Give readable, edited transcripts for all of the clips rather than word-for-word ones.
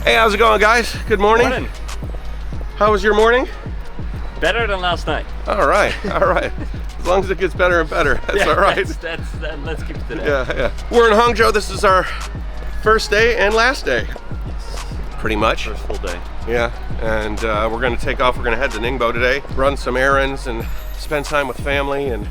Hey, how's it going, guys? Good morning. Morning. How was your morning? Better than last night. All right, all right. As long as it gets better and better, that's all right. Let's keep it to that. Yeah. We're in Hangzhou. This is our first day and last day. Yes. Pretty much. First full day. Yeah, and we're gonna take off. We're gonna head to Ningbo today, run some errands and spend time with family. And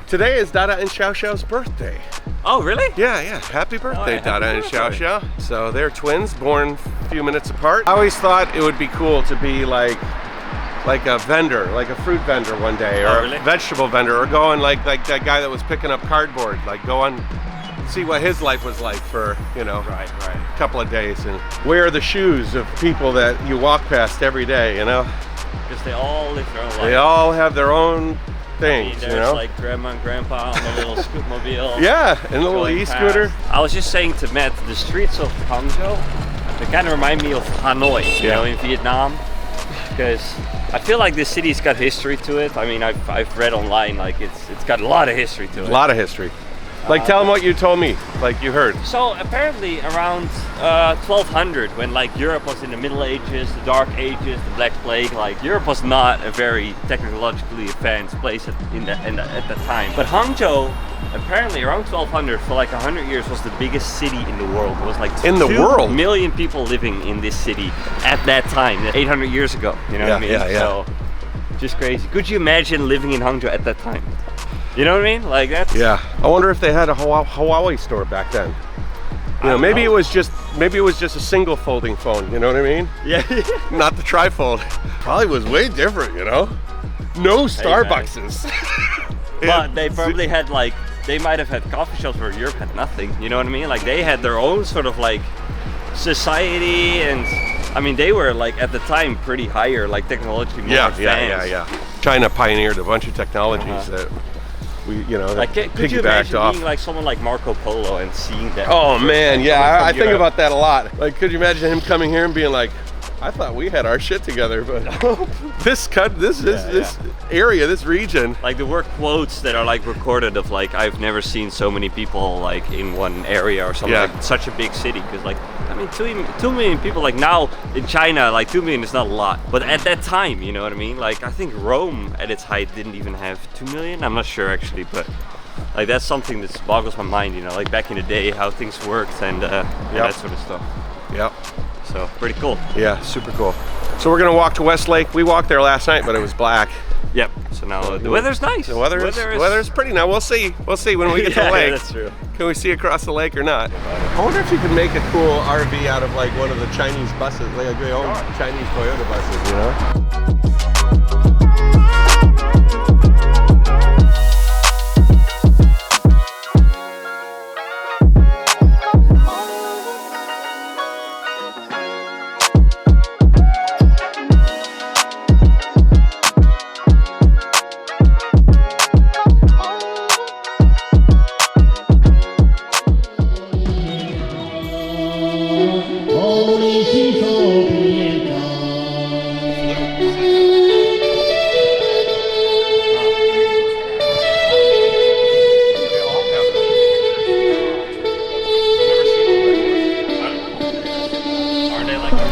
today is Dada and Xiao Xiao's birthday. Oh, really? Yeah. Happy birthday, yeah, Dada happy and Xiao birthday. Xiao. So they're twins, born a few minutes apart. I always thought it would be cool to be like a vendor, like a fruit vendor one day, or really? a vegetable vendor, or go and like that guy that was picking up cardboard, like go and see what his life was like for, Right. a couple of days, and wear the shoes of people that you walk past every day, Because they all live their own life. They all have their own things, There's like grandma and grandpa on the little scootmobile. Yeah, and the little going e-scooter. past. I was just saying to Matt, the streets of Hangzhou, they kind of remind me of Hanoi, you know, in Vietnam. Because I feel like this city's got history to it. I mean, I've read online, like it's got a lot of history to it. A lot of history. Like, tell them what you told me, like you heard. So apparently around 1200, when like Europe was in the Middle Ages, the Dark Ages, the Black Plague, like Europe was not a very technologically advanced place at the time. But Hangzhou, apparently around 1200, for like 100 years, was the biggest city in the world. It was like 2 million people living in this city at that time, 800 years ago. You know what I mean? Yeah. So just crazy. Could you imagine living in Hangzhou at that time? You know what I mean? Like that. Yeah. I wonder if they had a Huawei store back then. Maybe it was just a single folding phone. You know what I mean? Yeah. Not the trifold. Probably was way different. No Starbuckses. But they probably had they might have had coffee shops where Europe had nothing. You know what I mean? Like they had their own sort of like society, and I mean they were like at the time pretty higher, like technologically more advanced. Yeah. China pioneered a bunch of technologies that we, like could you imagine being like someone like Marco Polo and seeing that? Oh man, yeah, I think Europe? about that a lot. Like, could you imagine him coming here and being like, I thought we had our shit together, but this area, this region. Like there were quotes that are like recorded of like, I've never seen so many people like in one area or something, like such a big city. Because like, I mean, 2 million people, like now in China, like 2 million is not a lot. But at that time, you know what I mean? Like I think Rome at its height didn't even have 2 million. I'm not sure actually, but like that's something that boggles my mind, like back in the day, how things worked and that sort of stuff. Yep. So pretty cool. Yeah, super cool. So we're gonna walk to West Lake. We walked there last night, but it was black. Yep. So now the weather's nice. The weather's pretty now. We'll see. We'll see when we get to the lake. Yeah, that's true. Can we see across the lake or not? I wonder if you could make a cool RV out of like one of the Chinese buses, like the old Chinese Toyota buses,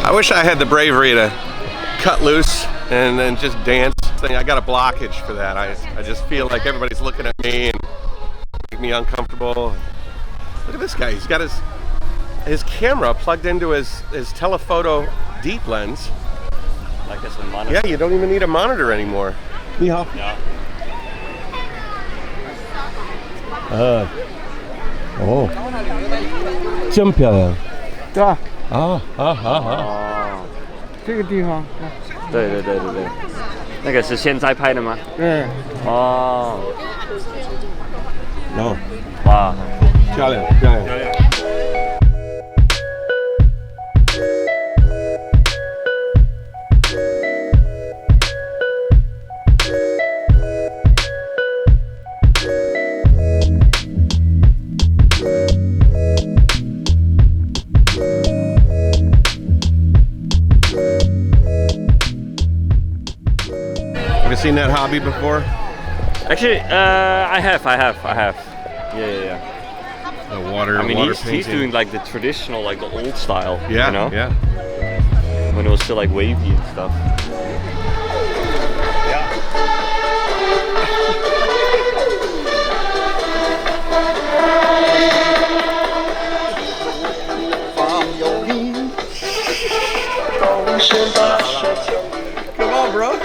I wish I had the bravery to cut loose and then just dance. I got a blockage for that. I just feel like everybody's looking at me and make me uncomfortable. Look at this guy. He's got his camera plugged into his telephoto deep lens. Like it's a monitor. Yeah, you don't even need a monitor anymore. 你好. Yeah. Oh. 真漂亮。对吧？这个地方，对，那个是现在拍的吗？对，哦，哇，漂亮。 Seen that hobby before? Actually, I have. Yeah. The water. I mean, water he's doing like the traditional, like the old style. Yeah, you know? yeah. When it was still like wavy and stuff. Come on, bro.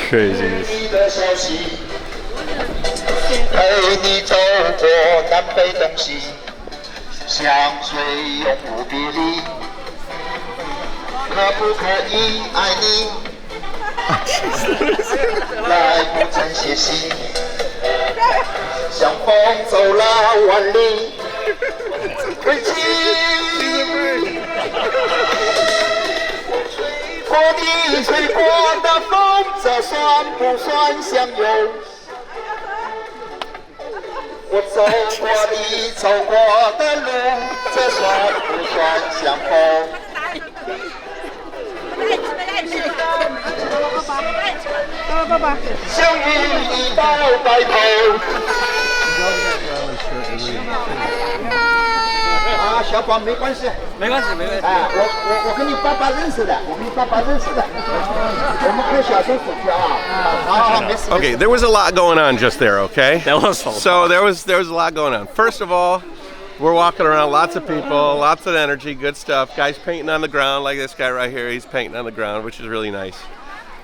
Craziness. 陪你走过南北东西，相随永不别离。可不可以爱你？来不曾歇息，像风走了万里，吹起。吹过你吹过的风，这算不算相拥？我走过你走过的路，这算不算相逢？相遇一道白头。啊，小宝没关系，没关系。哎，我跟你爸爸认识的，我们可以小声数票啊。好，没事。Okay, there was a lot going on just there. Okay. That was a lot. So there was a lot going on. First of all, we're walking around, lots of people, lots of energy, good stuff. Guys painting on the ground, like this guy right here. He's painting on the ground, which is really nice.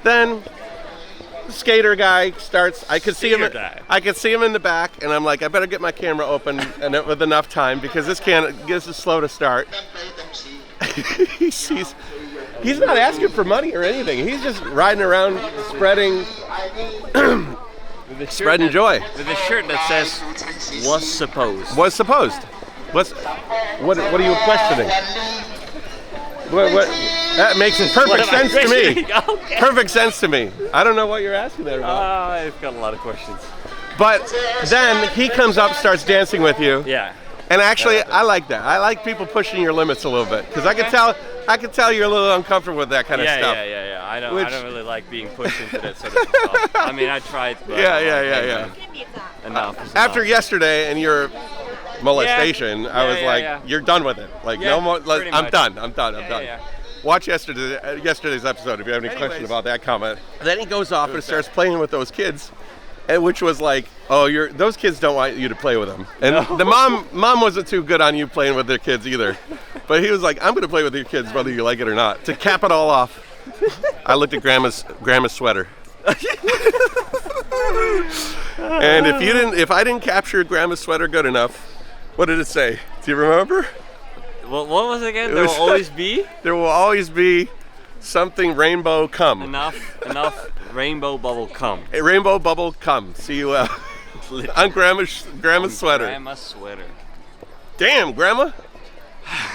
Then the skater guy starts. I could see him in the back, and I'm like, I better get my camera open and with enough time because this is slow to start. He's not asking for money or anything. He's just riding around, spreading joy. With a shirt that says "was supposed." Was supposed. What are you questioning? What? That makes perfect sense to me. Okay. Perfect sense to me. I don't know what you're asking there about. I've got a lot of questions. But then he comes up, starts dancing with you. Yeah. And actually, I like that. I like people pushing your limits a little bit because I can tell you're a little uncomfortable with that kind of stuff. Yeah. I don't really like being pushed into that sort of stuff. I mean, I tried. But Yeah. Enough. After yesterday and your molestation, I was like, you're done with it. Like, no more. I'm done. I'm done. Yeah. Watch yesterday's episode if you have any questions about that comment. Then he goes off and starts playing with those kids, and which was like, oh, those kids don't want you to play with them. And the mom wasn't too good on you playing with their kids either. But he was like, I'm going to play with your kids whether you like it or not. To cap it all off, I looked at grandma's sweater. And if I didn't capture grandma's sweater good enough, what did it say? Do you remember? What was it again? There will always be? There will always be something rainbow come. Enough rainbow bubble come. A rainbow bubble come. C-U-L. On grandma's sweater. Grandma's sweater. Damn, grandma.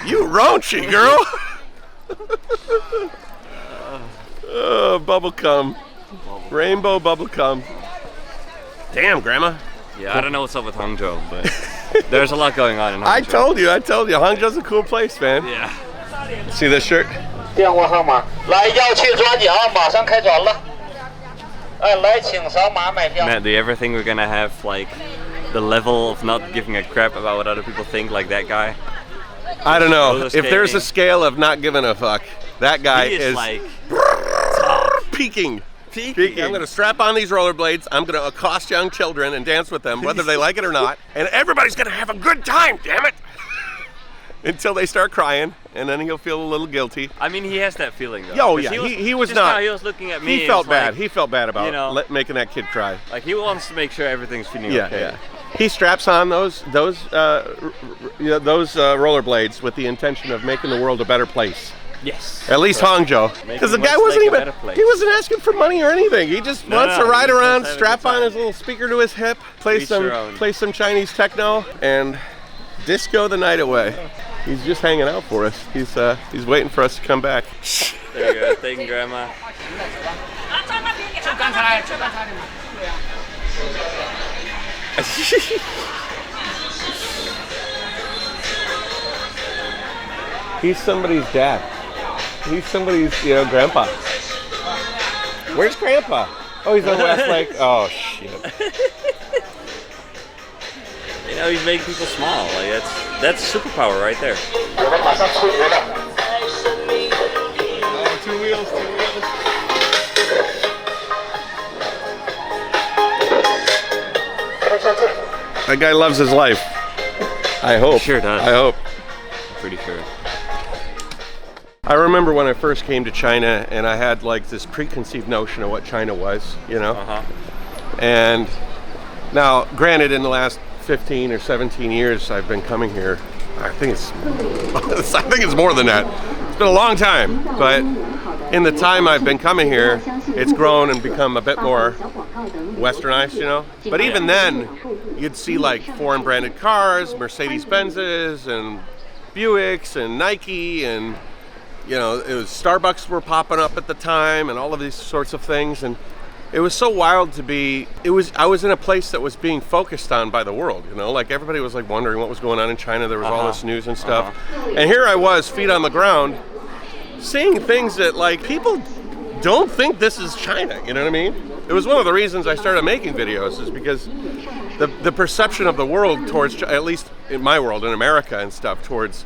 You raunchy, girl. Bubble cum. Rainbow bubble cum. Damn, grandma. Yeah, I don't know what's up with Hangzhou, but there's a lot going on in Hangzhou. I told you. Hangzhou's a cool place, man. Yeah. See this shirt? 电话号码，来要去抓奖，马上开转了。来，请扫码买票。 Matt, do you ever think we're gonna have like the level of not giving a crap about what other people think, like that guy? I don't know. Roller If there's a skating. scale of not giving a fuck, that guy He is like peaking. I'm going to strap on these rollerblades. I'm going to accost young children and dance with them, whether they like it or not. And everybody's going to have a good time, damn it! Until they start crying, and then he'll feel a little guilty. I mean, he has that feeling though. Oh yeah, he was just not. Now he was looking at me. He felt bad. Like, He felt bad about making that kid cry. Like he wants to make sure everything's feeling okay. Yeah. He straps on those rollerblades with the intention of making the world a better place. Yes. At least Hangzhou, because the guy wasn't asking for money or anything. He just wants to ride around, strap on his little speaker to his hip, play some Chinese techno, and disco the night away. He's just hanging out for us. He's waiting for us to come back. There you go. Thank you, Grandma. He's somebody's dad. He's somebody's, grandpa. Where's Grandpa? Oh, he's on West Lake. Oh, shit. He's making people smile. Like that's superpower right there. 我们马上出国了。 Two wheels. That guy loves his life. I hope. Sure does. I hope. I'm pretty sure. I remember when I first came to China and I had like this preconceived notion of what China was, And now, granted, in the last 15 or 17 years I've been coming here, I think it's more than that. It's been a long time, but in the time I've been coming here, it's grown and become a bit more westernized, But even then, you'd see like foreign branded cars, Mercedes-Benzes and Buicks and Nike and it was Starbucks were popping up at the time and all of these sorts of things, and it was so wild to be. I was in a place that was being focused on by the world, like everybody was like wondering what was going on in China. There was all this news and stuff, and here I was, feet on the ground, seeing things that like people don't think this is China. You know what I mean? It was one of the reasons I started making videos, is because the perception of the world towards, at least in my world, in America and stuff, towards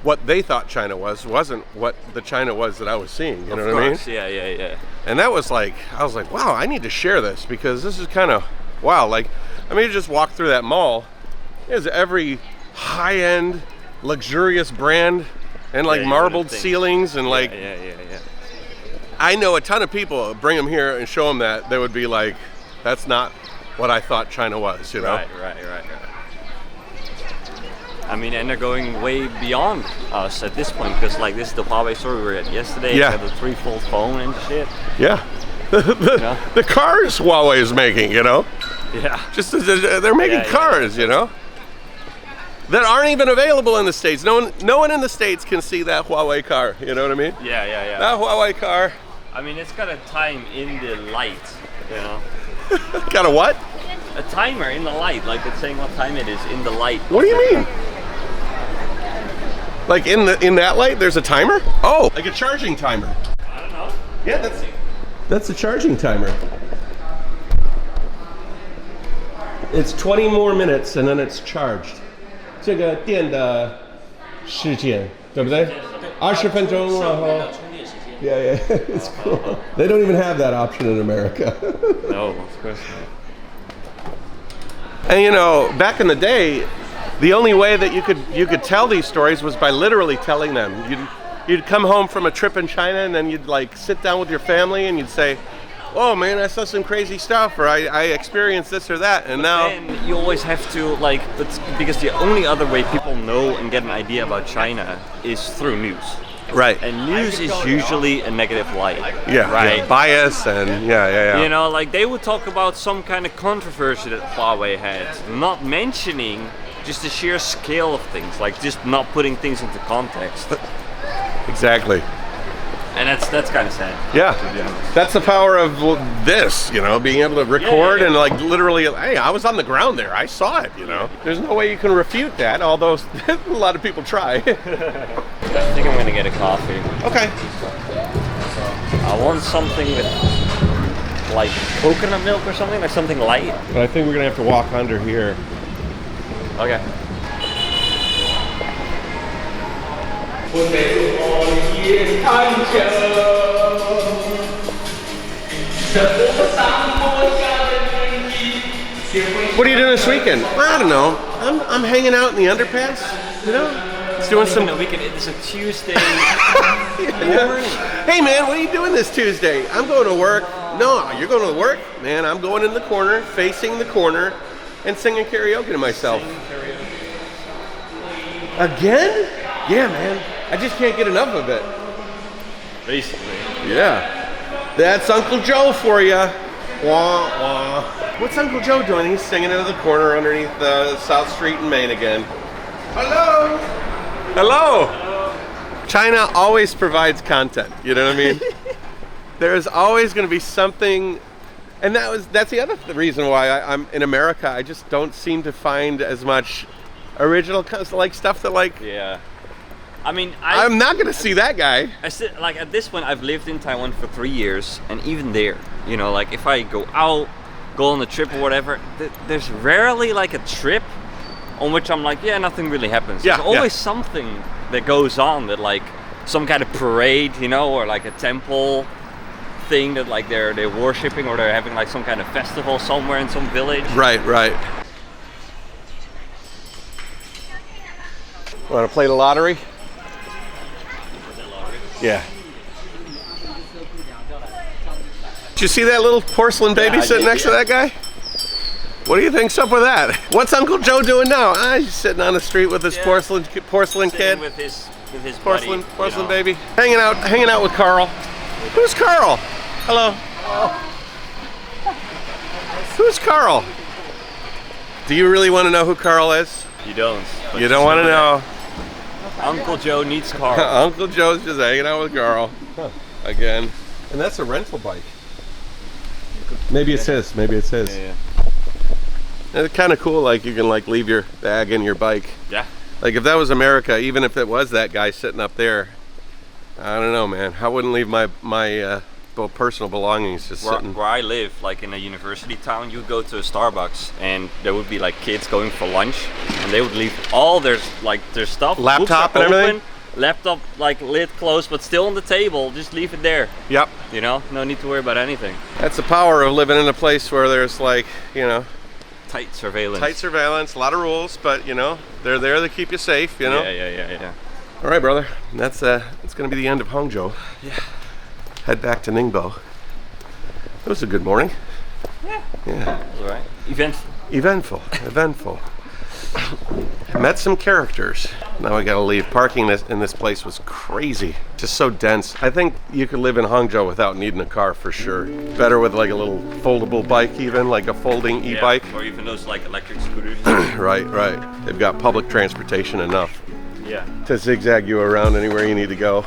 what they thought China wasn't what the China was that I was seeing. You know what I mean? Yeah. And that was like, I was like, wow, I need to share this because this is kind of wow. Like, I mean, you just walk through that mall. There's every high-end, luxurious brand and like marbled ceilings and like. Yeah. I know a ton of people, bring them here and show them that, they would be like, that's not what I thought China was, Right. I mean, and they're going way beyond us at this point, because like this is the Huawei store we were at yesterday. Yeah. The 3-fold phone and shit. Yeah. The cars Huawei is making, Yeah. Just they're making cars, that aren't even available in the States. No one in the States can see that Huawei car. You know what I mean? Yeah. That Huawei car. I mean, it's got a time in the light, Got a what? A timer in the light, like it's saying what time it is in the light. What do you mean? Like in that light, there's a timer? Oh, like a charging timer. I don't know. Yeah, that's a charging timer. It's 20 more minutes and then it's charged. 这个电的时间，对不对？20分钟，然后 Yeah, it's cool. They don't even have that option in America. No, of course not. And back in the day, the only way that you could tell these stories was by literally telling them. You'd come home from a trip in China and then you'd like sit down with your family and you'd say, "Oh man, I saw some crazy stuff," or I experienced this or that, and now then you always have to because the only other way people know and get an idea about China is through news. Right. And news is usually a negative light. Yeah. Right. Yeah, bias and yeah. Like they would talk about some kind of controversy that Huawei had, not mentioning just the sheer scale of things, like just not putting things into context. Exactly. And that's kind of sad. Yeah. To be honest. That's the power of this, being able to record and like literally, hey, I was on the ground there. I saw it, There's no way you can refute that, although a lot of people try. I think I'm gonna get a coffee. Okay. I want something with like coconut milk or something, like something light. But I think we're gonna have to walk under here. Okay. What are you doing this weekend? I don't know. I'm hanging out in the underpass, It's doing some. It's a Tuesday. morning. Hey man, what are you doing this Tuesday? I'm going to work. No, you're going to work? Man, I'm going in the corner, facing the corner, and singing karaoke to myself. Again? Yeah, man. I just can't get enough of it. Basically. Yeah. That's Uncle Joe for you. Wah, wah. What's Uncle Joe doing? He's singing into the corner underneath South Street in Maine again. Hello. Hello. China always provides content. You know what I mean? There's always going to be something. And that's the other reason why I'm in America. I just don't seem to find as much original like stuff that like. Yeah. I mean, I'm not gonna see that guy. Like at this point, I've lived in Taiwan for 3 years, and even there, you know, like if I go out, go on a trip or whatever, there's rarely like a trip on which I'm like, yeah, nothing really happens. Yeah, There's always something that goes on, that like some kind of parade, you know, or like a temple thing that like they're worshipping, or they're having like some kind of festival somewhere in some village. Right. Want to play the lottery? Yeah. Did you see that little porcelain baby sitting next to that guy? What do you think's up with that? What's Uncle Joe doing now? He's sitting on the street with his porcelain kid. With his Porcelain buddy, you know. baby. Hanging out with Carl. Who's Carl? Hello. Who's Carl? Do you really want to know who Carl is? You don't. You don't want to know. Uncle Joe needs Carl. Uncle Joe's just hanging out with Carl again. And that's a rental bike. Maybe it's his. Yeah. It's kind of cool. Like you can like leave your bag in your bike. Yeah. Like if that was America, even if it was that guy sitting up there, I don't know, man. I wouldn't leave my personal belongings just sitting. Where I live, like in a university town, you go to a Starbucks and there would be like kids going for lunch, and they would leave all their stuff, Laptop books and are everything? open, laptop like lid closed but still on the table, just leave it there. Yep. You know, no need to worry about anything. That's the power of living in a place where there's like, you know, Tight surveillance. a lot of rules, but you know, they're there to keep you safe, you know? Yeah. All right, brother. That's going to be the end of Hangzhou. Yeah. Head back to Ningbo. It was a good morning. Yeah. All right. Eventful. Met some characters. Now I gotta leave. Parking in this place was crazy. Just so dense. I think you could live in Hangzhou without needing a car for sure. Better with like a little foldable bike, even like a folding e-bike. Or even those like electric scooters. Right. They've got public transportation enough Yeah. to zigzag you around anywhere you need to go.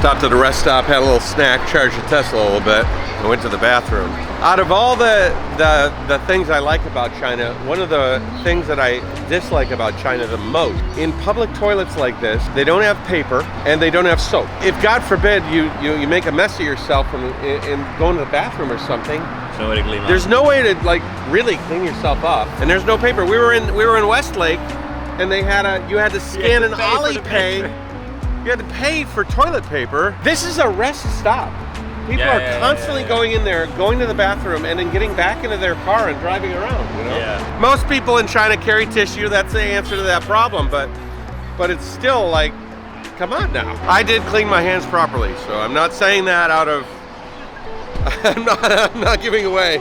Stopped at a rest stop, had a little snack, charged the Tesla a little bit, and went to the bathroom. Out of all the things I like about China, one of the things that I dislike about China the most, in public toilets like this, they don't have paper and they don't have soap. If God forbid you make a mess of yourself in going to the bathroom or something, there's no way to like really clean yourself up, and there's no paper. We were in Westlake, and you had to scan an Alipay. You had to pay for toilet paper. This is a rest stop. People are constantly going in there, going to the bathroom, and then getting back into their car and driving around, you know? Yeah. Most people in China carry tissue. That's the answer to that problem, but it's still like, come on now. I did clean my hands properly, so I'm not saying that out of, I'm not giving away